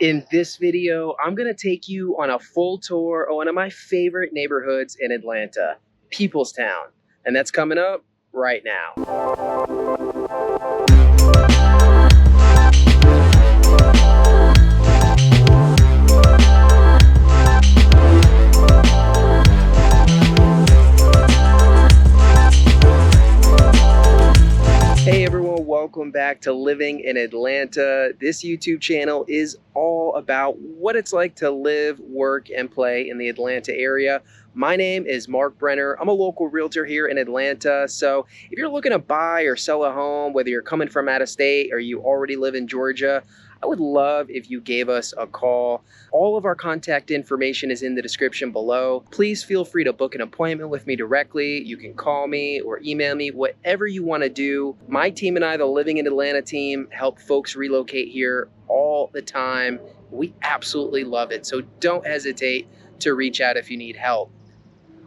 In this video, I'm going to take you on a full tour of one of my favorite neighborhoods in Atlanta, Peoplestown. And that's coming up right now. Hey everyone, welcome back to Living in Atlanta. This YouTube channel is all about what it's like to live, work, and play in the Atlanta area. My name is Marc Brenner. I'm a local realtor here in Atlanta. So if you're looking to buy or sell a home, whether you're coming from out of state or you already live in Georgia, I would love if you gave us a call. All of our contact information is in the description below. Please feel free to book an appointment with me directly. You can call me or email me, whatever you want to do. My team and I, the Living in Atlanta team, help folks relocate here all the time. We absolutely love it. So don't hesitate to reach out if you need help.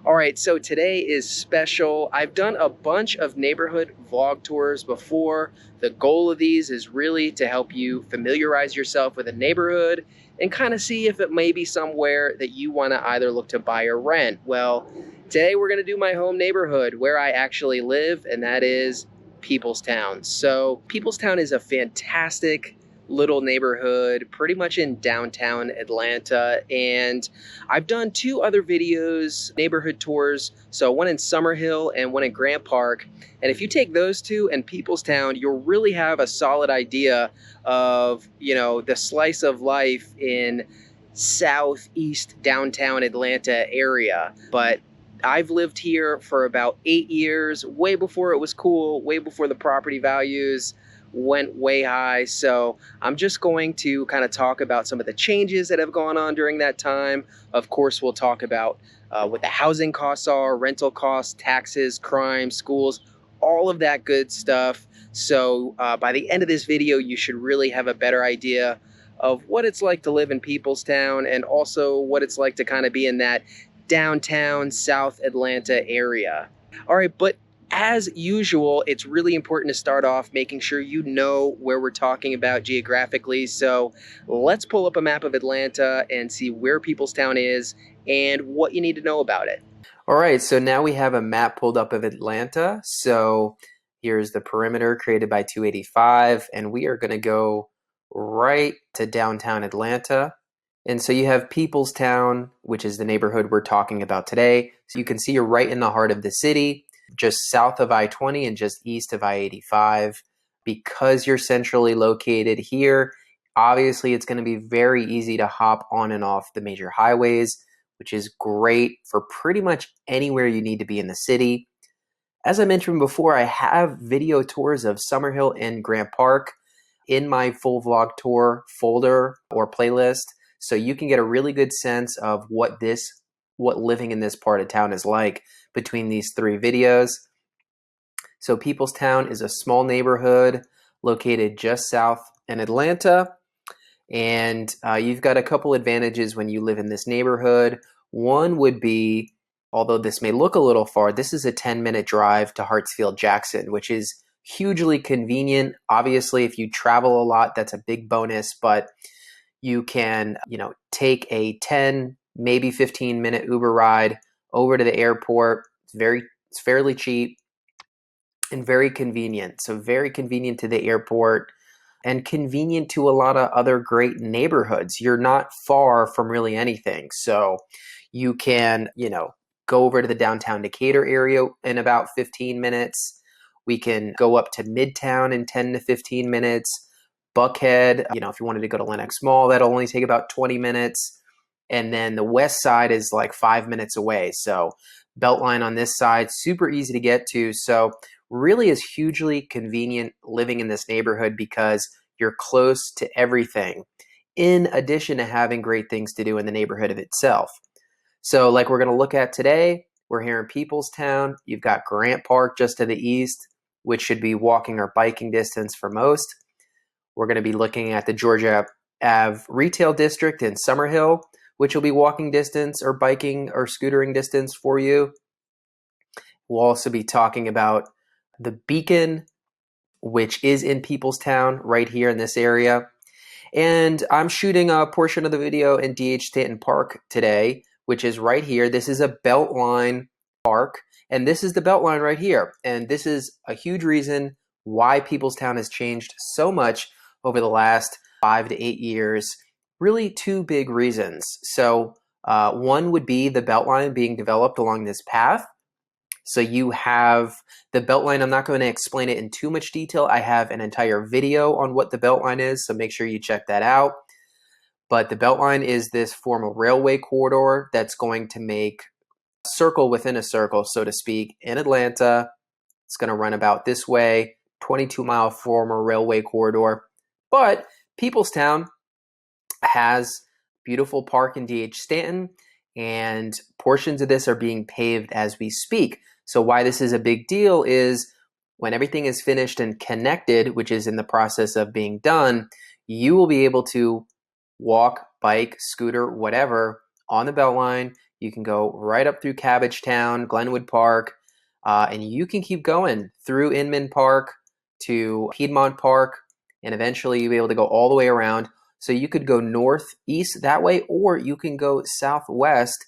All right, so today is special. I've done a bunch of neighborhood vlog tours before. The goal of these is really to help you familiarize yourself with a neighborhood and kind of see if it may be somewhere that you want to either look to buy or rent. Well, today we're going to do my home neighborhood where I actually live, and that is Peoplestown. So Peoplestown is a fantastic little neighborhood pretty much in downtown Atlanta, and I've done two other videos, neighborhood tours, so one in Summerhill and one in Grant Park. And if you take those two and Peoplestown, you'll really have a solid idea of, the slice of life in southeast downtown Atlanta area. But I've lived here for about 8 years, way before it was cool, way before the property values went way high. So I'm just going to kind of talk about some of the changes that have gone on during that time. Of course, we'll talk about what the housing costs are, rental costs, taxes, crime, schools, all of that good stuff. So by the end of this video, you should really have a better idea of what it's like to live in Peoplestown and also what it's like to kind of be in that downtown South Atlanta area. All right, but as usual, it's really important to start off making sure you know where we're talking about geographically. So let's pull up a map of Atlanta and see where Peoplestown is and what you need to know about it. All right, so now we have a map pulled up of Atlanta. So here's the perimeter created by 285, and we are going to go right to downtown Atlanta. And so you have Peoplestown, which is the neighborhood we're talking about today. So you can see you're right in the heart of the city, just south of I-20 and just east of I-85. Because you're centrally located here, obviously it's going to be very easy to hop on and off the major highways, which is great for pretty much anywhere you need to be in the city. As I mentioned before, I have video tours of Summerhill and Grant Park in my full vlog tour folder or playlist, so you can get a really good sense of what living in this part of town is like between these three videos. So Peoplestown is a small neighborhood located just south in Atlanta, and you've got a couple advantages when you live in this neighborhood. One would be, although this may look a little far, this is a 10-minute drive to Hartsfield-Jackson, which is hugely convenient. Obviously, if you travel a lot, that's a big bonus, but you can, take a 10, maybe 15-minute Uber ride over to the airport. It's fairly cheap and very convenient. So very convenient to the airport and convenient to a lot of other great neighborhoods. You're not far from really anything. So you can, go over to the downtown Decatur area in about 15 minutes. We can go up to Midtown in 10 to 15 minutes. Buckhead, if you wanted to go to Lenox Mall, that'll only take about 20 minutes. And then the west side is like 5 minutes away. So Beltline on this side, super easy to get to. So really is hugely convenient living in this neighborhood because you're close to everything, in addition to having great things to do in the neighborhood of itself. So like we're going to look at today, we're here in Peoplestown. You've got Grant Park just to the east, which should be walking or biking distance for most. We're going to be looking at the Georgia Ave Retail District in Summerhill, which will be walking distance or biking or scootering distance for you. We'll also be talking about the Beacon, which is in Peoplestown right here in this area. And I'm shooting a portion of the video in Stanton Park today, which is right here. This is a Beltline park, and this is the Beltline right here. And this is a huge reason why Peoplestown has changed so much over the last 5 to 8 years. Really two big reasons. So one would be the Beltline being developed along this path. So you have the Beltline. I'm not going to explain it in too much detail. I have an entire video on what the Beltline is, so make sure you check that out. But the Beltline is this former railway corridor that's going to make a circle within a circle, so to speak, in Atlanta. It's going to run about this way, 22-mile former railway corridor. But Peoplestown has beautiful park in DH Stanton, and portions of this are being paved as we speak. So why this is a big deal is when everything is finished and connected, which is in the process of being done, you will be able to walk, bike, scooter, whatever on the Beltline. You can go right up through Cabbagetown, Glenwood Park, and you can keep going through Inman Park to Piedmont Park, and eventually you'll be able to go all the way around. So you could go northeast that way, or you can go southwest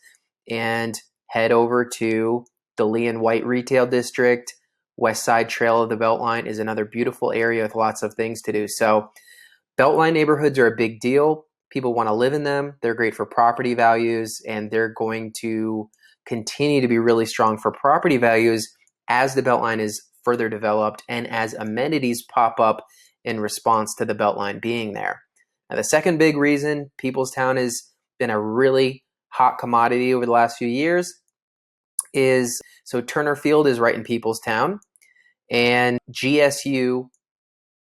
and head over to the Lee and White Retail District. West Side Trail of the Beltline is another beautiful area with lots of things to do. So Beltline neighborhoods are a big deal. People want to live in them. They're great for property values, and they're going to continue to be really strong for property values as the Beltline is further developed and as amenities pop up in response to the Beltline being there. Now, the second big reason Peoplestown has been a really hot commodity over the last few years is, so Turner Field is right in Peoplestown, and GSU,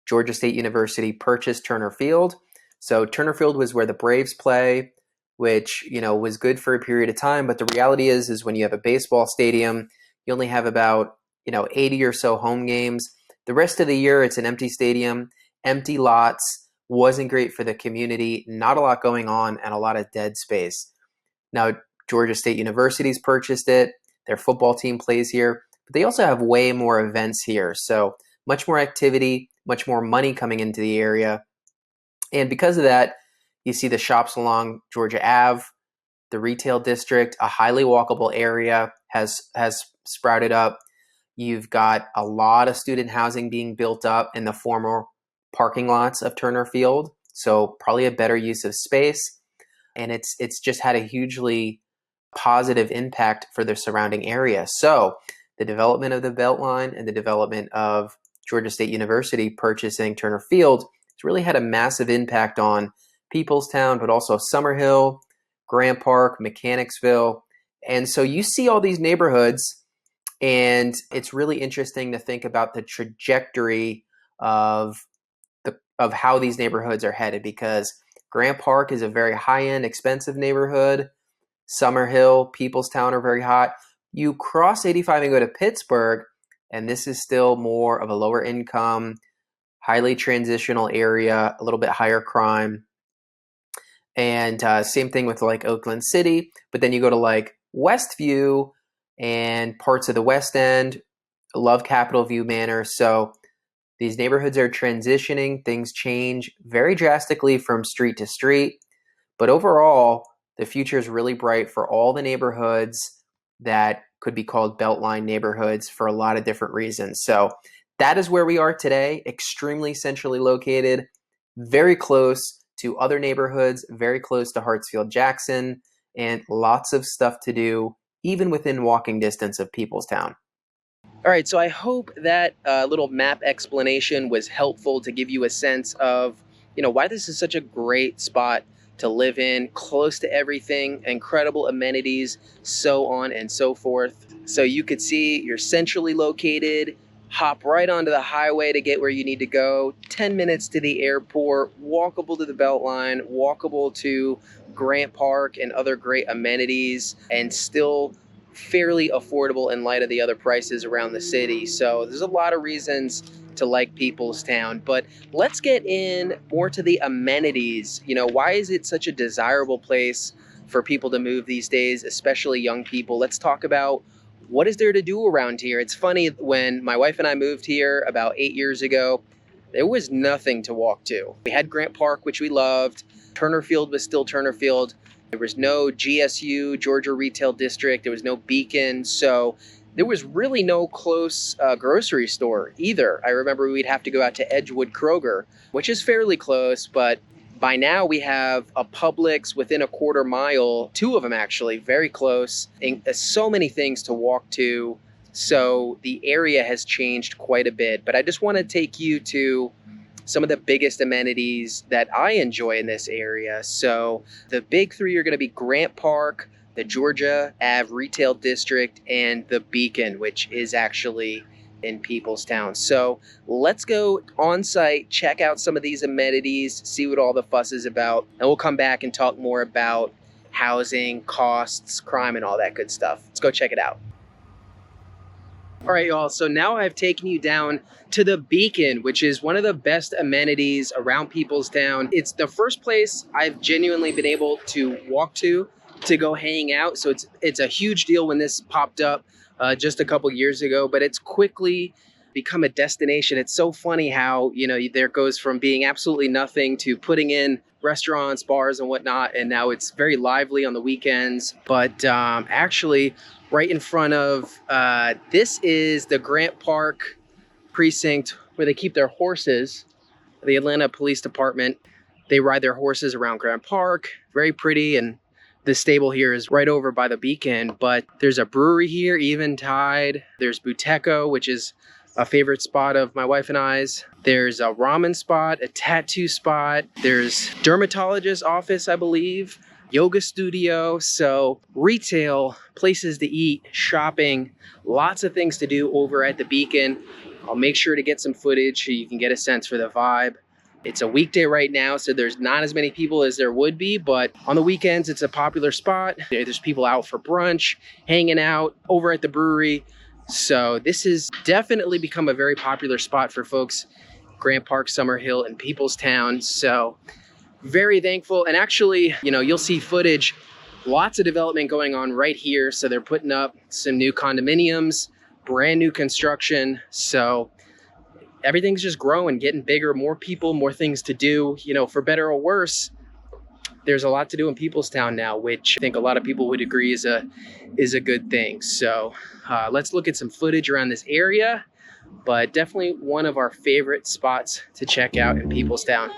Georgia State University, purchased Turner Field. So Turner Field was where the Braves play, which, was good for a period of time. But the reality is when you have a baseball stadium, you only have about, 80 or so home games. The rest of the year, it's an empty stadium, empty lots, wasn't great for the community, not a lot going on, and a lot of dead space. Now, Georgia State University's purchased it. Their football team plays here, but they also have way more events here. So much more activity, much more money coming into the area. And because of that, you see the shops along Georgia Ave, the retail district, a highly walkable area has sprouted up. You've got a lot of student housing being built up in the former parking lots of Turner Field. So probably a better use of space. And it's just had a hugely positive impact for the surrounding area. So the development of the Beltline and the development of Georgia State University purchasing Turner Field has really had a massive impact on Peoplestown, but also Summerhill, Grant Park, Mechanicsville. And so you see all these neighborhoods, and it's really interesting to think about the trajectory of how these neighborhoods are headed, because Grant Park is a very high-end, expensive neighborhood. Summerhill, Peoplestown are very hot. You cross 85 and go to Pittsburgh, and this is still more of a lower income, highly transitional area, a little bit higher crime. And same thing with like Oakland City. But then you go to like Westview and parts of the West End, love Capitol View Manor. So these neighborhoods are transitioning. Things change very drastically from street to street. But overall, the future is really bright for all the neighborhoods that could be called Beltline neighborhoods for a lot of different reasons. So that is where we are today, extremely centrally located, very close to other neighborhoods, very close to Hartsfield-Jackson, and lots of stuff to do, even within walking distance of Peoplestown. All right, so I hope that little map explanation was helpful to give you a sense of, why this is such a great spot to live in, close to everything, incredible amenities, so on and so forth. So you could see you're centrally located, hop right onto the highway to get where you need to go, 10 minutes to the airport, walkable to the Beltline, walkable to Grant Park and other great amenities, and still fairly affordable in light of the other prices around the city. So there's a lot of reasons to like Peoplestown, but let's get in more to the amenities. Why is it such a desirable place for people to move these days, especially young people? Let's talk about what is there to do around here. It's funny, when my wife and I moved here about 8 years ago, there was nothing to walk to. We had Grant Park, which we loved. Turner Field was still Turner Field. There was no GSU, Georgia Retail District. There was no Beacon. So there was really no close grocery store either. I remember we'd have to go out to Edgewood Kroger, which is fairly close, but by now we have a Publix within a quarter mile, two of them actually, very close, and so many things to walk to. So the area has changed quite a bit, but I just want to take you to some of the biggest amenities that I enjoy in this area. So the big three are going to be Grant Park, the Georgia Ave Retail District, and the Beacon, which is actually in Peoplestown. So let's go on site, check out some of these amenities, see what all the fuss is about, and we'll come back and talk more about housing, costs, crime, and all that good stuff. Let's go check it out. All right, y'all, so now I've taken you down to the Beacon, which is one of the best amenities around Peoplestown. It's the first place I've genuinely been able to walk to go hang out. So it's a huge deal when this popped up just a couple years ago, but it's quickly become a destination. It's so funny how, you know, there goes from being absolutely nothing to putting in restaurants, bars, and whatnot, and now it's very lively on the weekends. But actually, right in front of this is the Grant Park precinct where they keep their horses. The Atlanta Police Department, they ride their horses around Grant Park. Very pretty, and the stable here is right over by the Beacon. But there's a brewery here, Eventide. There's Buteco, which is a favorite spot of my wife and I's. There's a ramen spot, a tattoo spot. There's dermatologist office, I believe. Yoga studio. So retail, places to eat, shopping, lots of things to do over at the Beacon. I'll make sure to get some footage so you can get a sense for the vibe. It's a weekday right now, so there's not as many people as there would be, but on the weekends, it's a popular spot. There's people out for brunch, hanging out over at the brewery. So this has definitely become a very popular spot for folks, Grant Park, Summerhill, and Peoplestown. So very thankful. And actually, you know, you'll see footage, lots of development going on right here. So they're putting up some new condominiums, brand new construction. So everything's just growing, getting bigger, more people, more things to do. You know, for better or worse, there's a lot to do in Peoplestown now, which I think a lot of people would agree is a good thing. So let's look at some footage around this area, but definitely one of our favorite spots to check out in Peoplestown.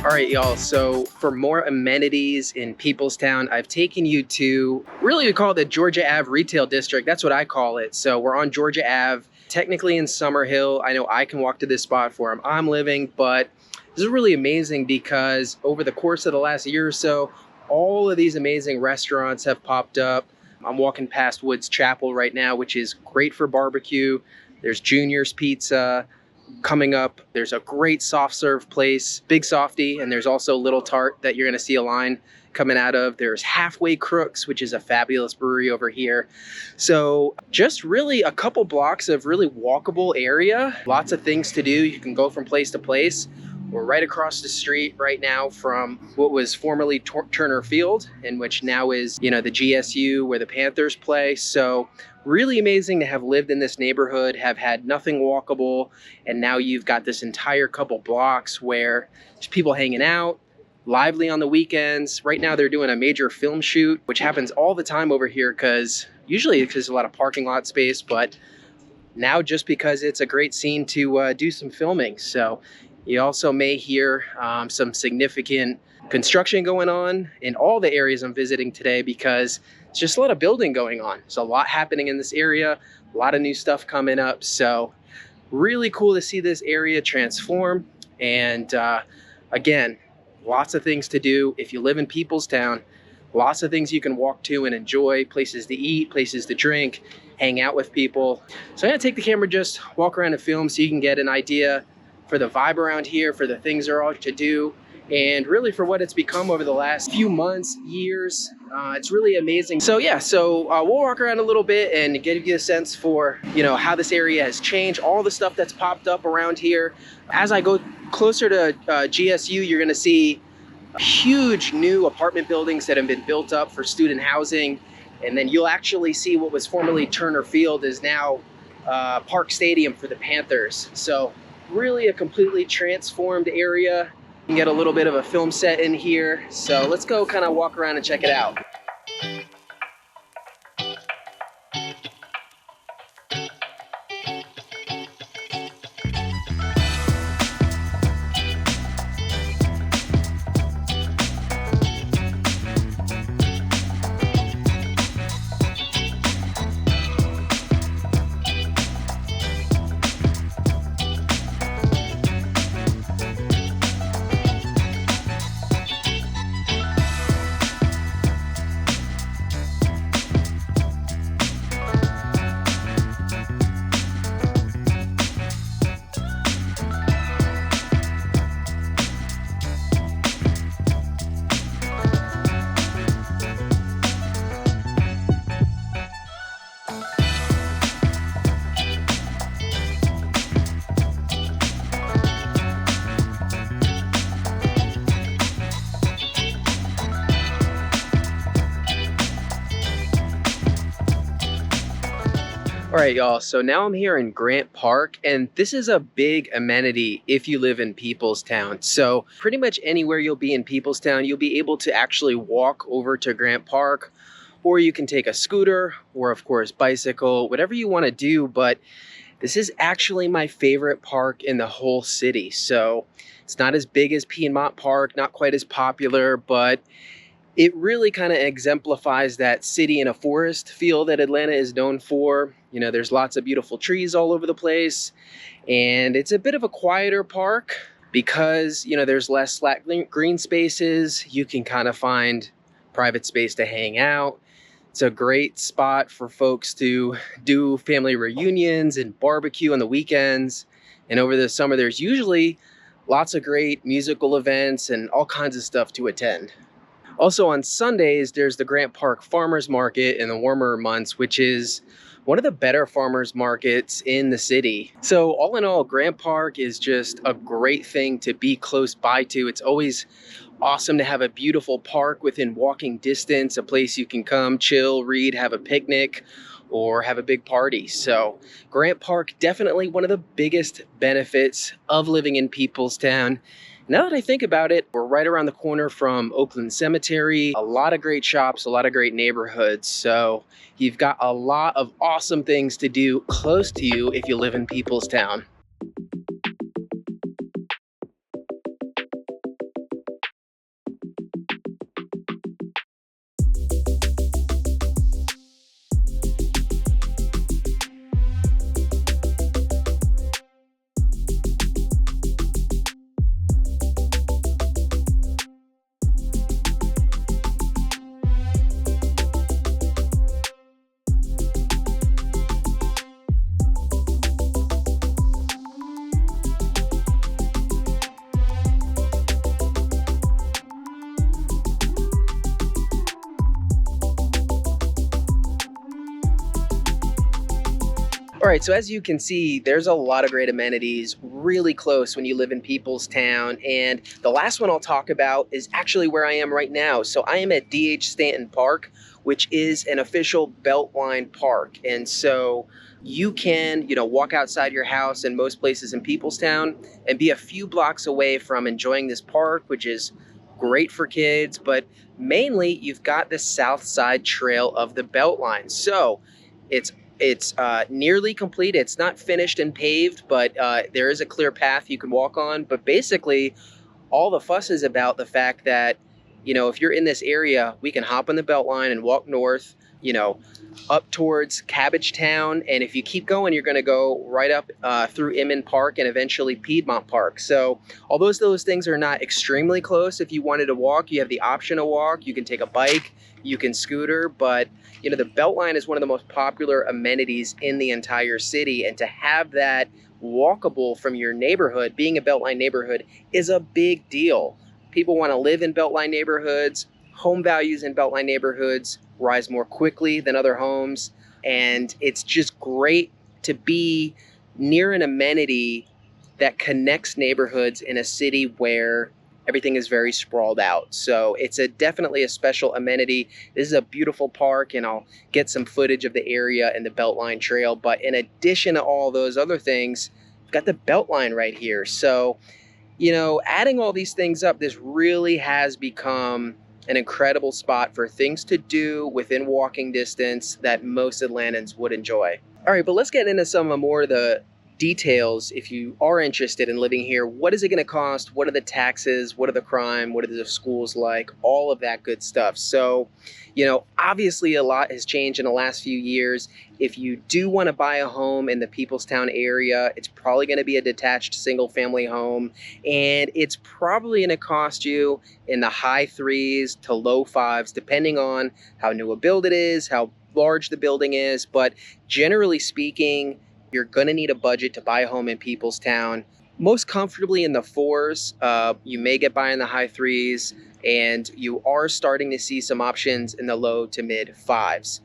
All right, y'all, so for more amenities in Peoplestown, I've taken you to, really we call it the Georgia Ave Retail District. That's what I call it. So we're on Georgia Ave, technically in Summerhill. I know I can walk to this spot where I'm living, but this is really amazing because over the course of the last year or so, all of these amazing restaurants have popped up. I'm walking past Woods Chapel right now, which is great for barbecue. There's Junior's Pizza. Coming up, there's a great soft serve place, Big Softy, and there's also Little Tart that you're going to see a line coming out of. There's Halfway Crooks, which is a fabulous brewery over here. So just really a couple blocks of really walkable area, lots of things to do. You can go from place to place. We're right across the street right now from what was formerly Turner Field, and which now is, you know, the GSU where the Panthers play. So really amazing to have lived in this neighborhood, have had nothing walkable, and now you've got this entire couple blocks where there's people hanging out, lively on the weekends. Right now they're doing a major film shoot, which happens all the time over here usually because there's a lot of parking lot space, but now just because it's a great scene to do some filming. So you also may hear some significant construction going on in all the areas I'm visiting today because it's just a lot of building going on. There's a lot happening in this area, a lot of new stuff coming up. So really cool to see this area transform. And again, lots of things to do. If you live in Peoplestown, lots of things you can walk to and enjoy, places to eat, places to drink, hang out with people. So I'm gonna take the camera, just walk around and film so you can get an idea for the vibe around here, for the things there are to do, and really for what it's become over the last few months, years. It's really amazing. So yeah, we'll walk around a little bit and give you a sense for, how this area has changed, all the stuff that's popped up around here. As I go closer to GSU, you're gonna see huge new apartment buildings that have been built up for student housing. And then you'll actually see what was formerly Turner Field is now Park Stadium for the Panthers. So really a completely transformed area. You can get a little bit of a film set in here. So let's go kind of walk around and check it out. All right, y'all, so now I'm here in Grant Park, and this is a big amenity if you live in Peoplestown. So pretty much anywhere you'll be in Peoplestown, you'll be able to actually walk over to Grant Park, or you can take a scooter, or of course, bicycle, whatever you want to do. But this is actually my favorite park in the whole city. So it's not as big as Piedmont Park, not quite as popular, but it really kind of exemplifies that city in a forest feel that Atlanta is known for. There's lots of beautiful trees all over the place, and it's a bit of a quieter park because, there's less flat green spaces. You can kind of find private space to hang out. It's a great spot for folks to do family reunions and barbecue on the weekends. And over the summer, there's usually lots of great musical events and all kinds of stuff to attend. Also on Sundays, there's the Grant Park Farmers Market in the warmer months, which is one of the better farmers markets in the city. So all in all, Grant Park is just a great thing to be close by to. It's always awesome to have a beautiful park within walking distance, a place you can come, chill, read, have a picnic, or have a big party. So Grant Park, definitely one of the biggest benefits of living in Peoplestown. Now that I think about it, we're right around the corner from Oakland Cemetery, a lot of great shops, a lot of great neighborhoods. So you've got a lot of awesome things to do close to you if you live in Peoplestown. All right, so as you can see, there's a lot of great amenities really close when you live in Peoplestown. And the last one I'll talk about is actually where I am right now. So I am at DH Stanton Park, which is an official Beltline park. And so you can, walk outside your house in most places in Peoplestown and be a few blocks away from enjoying this park, which is great for kids. But mainly, you've got the South Side Trail of the Beltline. So it's nearly complete. It's not finished and paved, but there is a clear path you can walk on. But basically, all the fuss is about the fact that, if you're in this area, we can hop on the Beltline and walk north up towards Cabbagetown, and if you keep going, you're going to go right up through Inman Park and eventually Piedmont Park. So although those things are not extremely close, if you wanted to walk, you have the option to walk. You can take a bike, you can scooter, but the Beltline is one of the most popular amenities in the entire city, and to have that walkable from your neighborhood, being a Beltline neighborhood, is a big deal. People want to live in Beltline neighborhoods. Home values in Beltline neighborhoods rise more quickly than other homes, and it's just great to be near an amenity that connects neighborhoods in a city where everything is very sprawled out. So it's definitely a special amenity. This is a beautiful park, and I'll get some footage of the area and the Beltline Trail. But in addition to all those other things, we've got the Beltline right here. So, adding all these things up, this really has become an incredible spot for things to do within walking distance that most Atlantans would enjoy. All right, but let's get into some more of the details. If you are interested in living here, what is it going to cost? What are the taxes? What are the crime? What are the schools like? All of that good stuff. So, obviously a lot has changed in the last few years. If you do want to buy a home in the Peoplestown area, it's probably going to be a detached single family home, and it's probably going to cost you in the high threes to low fives, depending on how new a build it is, how large the building is. But generally speaking, you're going to need a budget to buy a home in Peoplestown, most comfortably in the fours. You may get by in the high threes, and you are starting to see some options in the low to mid fives.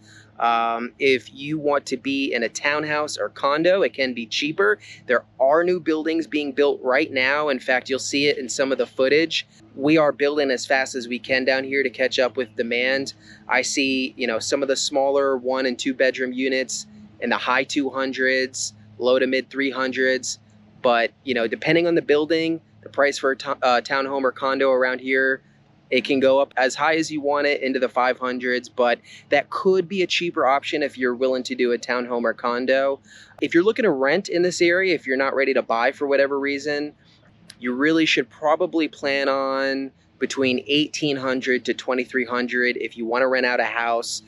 If you want to be in a townhouse or condo, it can be cheaper. There are new buildings being built right now. In fact, you'll see it in some of the footage. We are building as fast as we can down here to catch up with demand. I see, some of the smaller 1 and 2 bedroom units in the high 200s, low to mid 300s. But, depending on the building, the price for a townhome or condo around here, it can go up as high as you want it into the 500s, but that could be a cheaper option if you're willing to do a townhome or condo. If you're looking to rent in this area, if you're not ready to buy for whatever reason, you really should probably plan on between $1,800 to $2,300 if you want to rent out a house.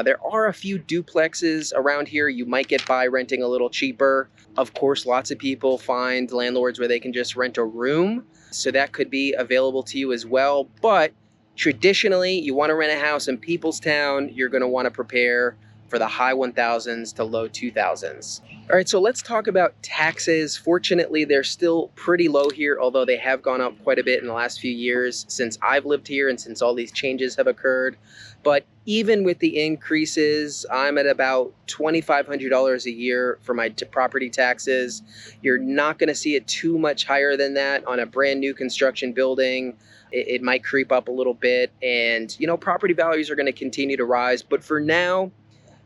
There are a few duplexes around here. You might get by renting a little cheaper. Of course, lots of people find landlords where they can just rent a room, so that could be available to you as well. But traditionally, you want to rent a house in Peoplestown, you're going to want to prepare for the high 1,000s to low 2,000s. All right, so let's talk about taxes. Fortunately, they're still pretty low here, although they have gone up quite a bit in the last few years since I've lived here and since all these changes have occurred. But even with the increases, I'm at about $2,500 a year for my property taxes. You're not going to see it too much higher than that on a brand new construction building. It might creep up a little bit, and property values are going to continue to rise. But for now,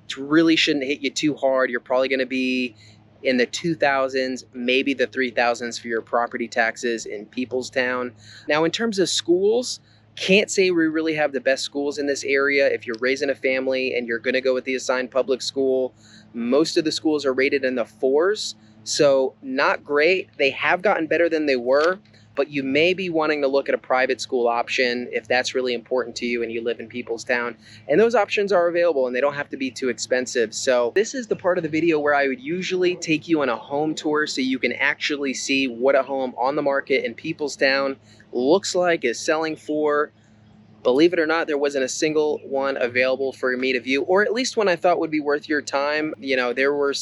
it really shouldn't hit you too hard. You're probably going to be in the 2,000s, maybe the 3,000s for your property taxes in Peoplestown. Now, in terms of schools, can't say we really have the best schools in this area. If you're raising a family and you're going to go with the assigned public school, most of the schools are rated in the 4s. So not great. They have gotten better than they were, but you may be wanting to look at a private school option if that's really important to you and you live in Peoplestown. And those options are available, and they don't have to be too expensive. So this is the part of the video where I would usually take you on a home tour so you can actually see what a home on the market in Peoplestown looks like, is selling for. Believe it or not, there wasn't a single one available for me to view, or at least one I thought would be worth your time. There were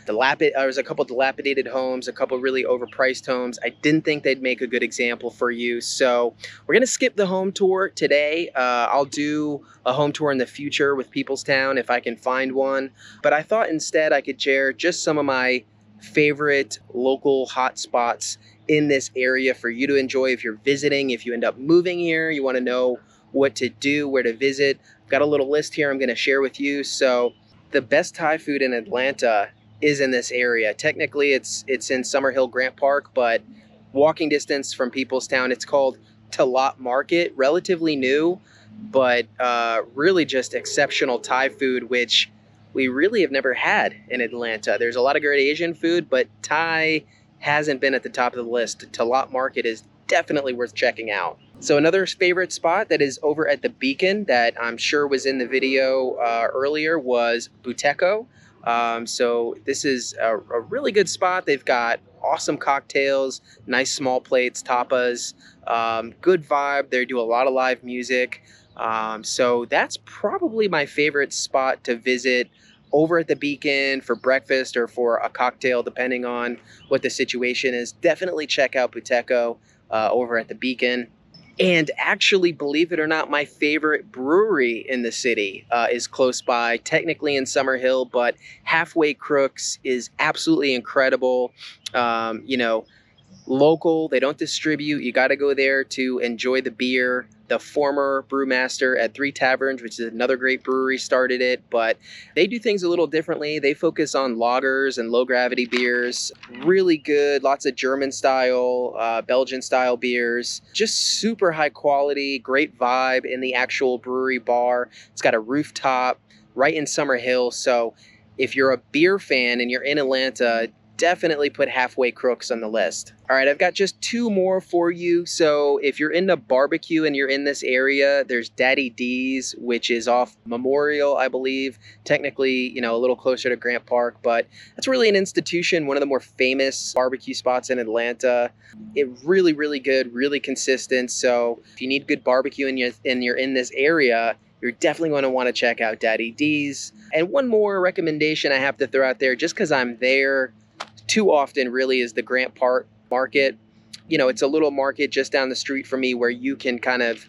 there was a couple dilapidated homes, a couple really overpriced homes. I didn't think they'd make a good example for you. So we're going to skip the home tour today. I'll do a home tour in the future with Peoplestown if I can find one. But I thought instead I could share just some of my favorite local hot spots in this area for you to enjoy if you're visiting. If you end up moving here, you want to know what to do, where to visit. I've got a little list here I'm going to share with you. So the best Thai food in Atlanta is in this area. Technically, it's in Summerhill Grant Park, but walking distance from Peoplestown. It's called Talat Market, relatively new, but really just exceptional Thai food, which we really have never had in Atlanta. There's a lot of great Asian food, but Thai hasn't been at the top of the list. Talat Market is definitely worth checking out. So another favorite spot that is over at the Beacon that I'm sure was in the video earlier was Buteco. So this is a really good spot. They've got awesome cocktails, nice small plates, tapas, good vibe. They do a lot of live music. So that's probably my favorite spot to visit over at the Beacon for breakfast or for a cocktail, depending on what the situation is. Definitely check out Buteco over at the Beacon. And actually, believe it or not, my favorite brewery in the city is close by, technically in Summerhill, but Halfway Crooks is absolutely incredible. You know, local, they don't distribute. You got to go there to enjoy the beer. The former brewmaster at Three Taverns, which is another great brewery, started it, but they do things a little differently. They focus on lagers and low gravity beers. Really good, lots of German style, Belgian style beers. Just super high quality, great vibe in the actual brewery bar. It's got a rooftop right in Summerhill. So if you're a beer fan and you're in Atlanta, definitely put Halfway Crooks on the list. All right, I've got just two more for you. So if you're into barbecue and you're in this area, there's Daddy D's, which is off Memorial, I believe. Technically, you know, a little closer to Grant Park, but that's really an institution, one of the more famous barbecue spots in Atlanta. It really, really good, really consistent. So if you need good barbecue and you're in this area, you're definitely going to want to check out Daddy D's. And one more recommendation I have to throw out there, just because I'm there too often, really, is the Grant Park market. You know, it's a little market just down the street from me where you can kind of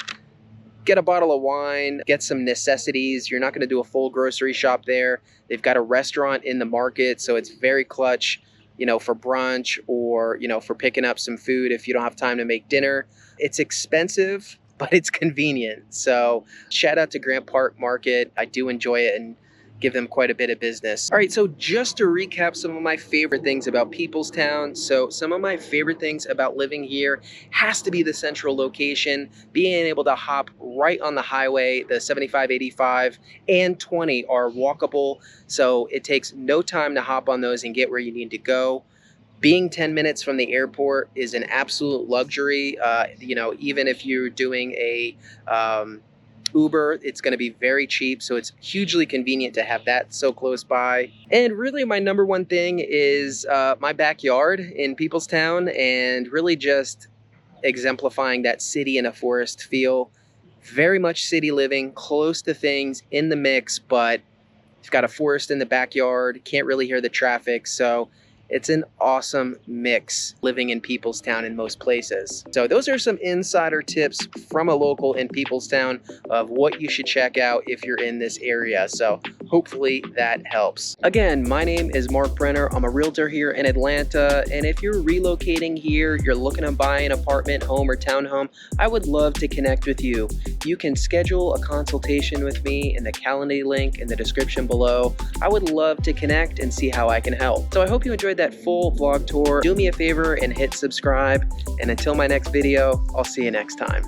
get a bottle of wine, get some necessities. You're not going to do a full grocery shop there. They've got a restaurant in the market, so it's very clutch, you know, for brunch or, you know, for picking up some food if you don't have time to make dinner. It's expensive, but it's convenient. So shout out to Grant Park Market. I do enjoy it and give them quite a bit of business. All right, so just to recap some of my favorite things about Peoplestown. So some of my favorite things about living here has to be the central location, being able to hop right on the highway. The 75, 85, and 20 are walkable, so it takes no time to hop on those and get where you need to go. Being 10 minutes from the airport is an absolute luxury. You know, even if you're doing a Uber, it's going to be very cheap, so it's hugely convenient to have that so close by. And really my number one thing is my backyard in Peoplestown, and really just exemplifying that city in a forest feel. Very much city living, close to things, in the mix, but you've got a forest in the backyard, can't really hear the traffic, so it's an awesome mix living in Peoplestown in most places. So those are some insider tips from a local in Peoplestown of what you should check out if you're in this area. So hopefully that helps. Again, my name is Marc Brenner. I'm a realtor here in Atlanta. And if you're relocating here, you're looking to buy an apartment, home, or townhome, I would love to connect with you. You can schedule a consultation with me in the Calendly link in the description below. I would love to connect and see how I can help. So I hope you enjoyed that full vlog tour. Do me a favor and hit subscribe. And until my next video, I'll see you next time.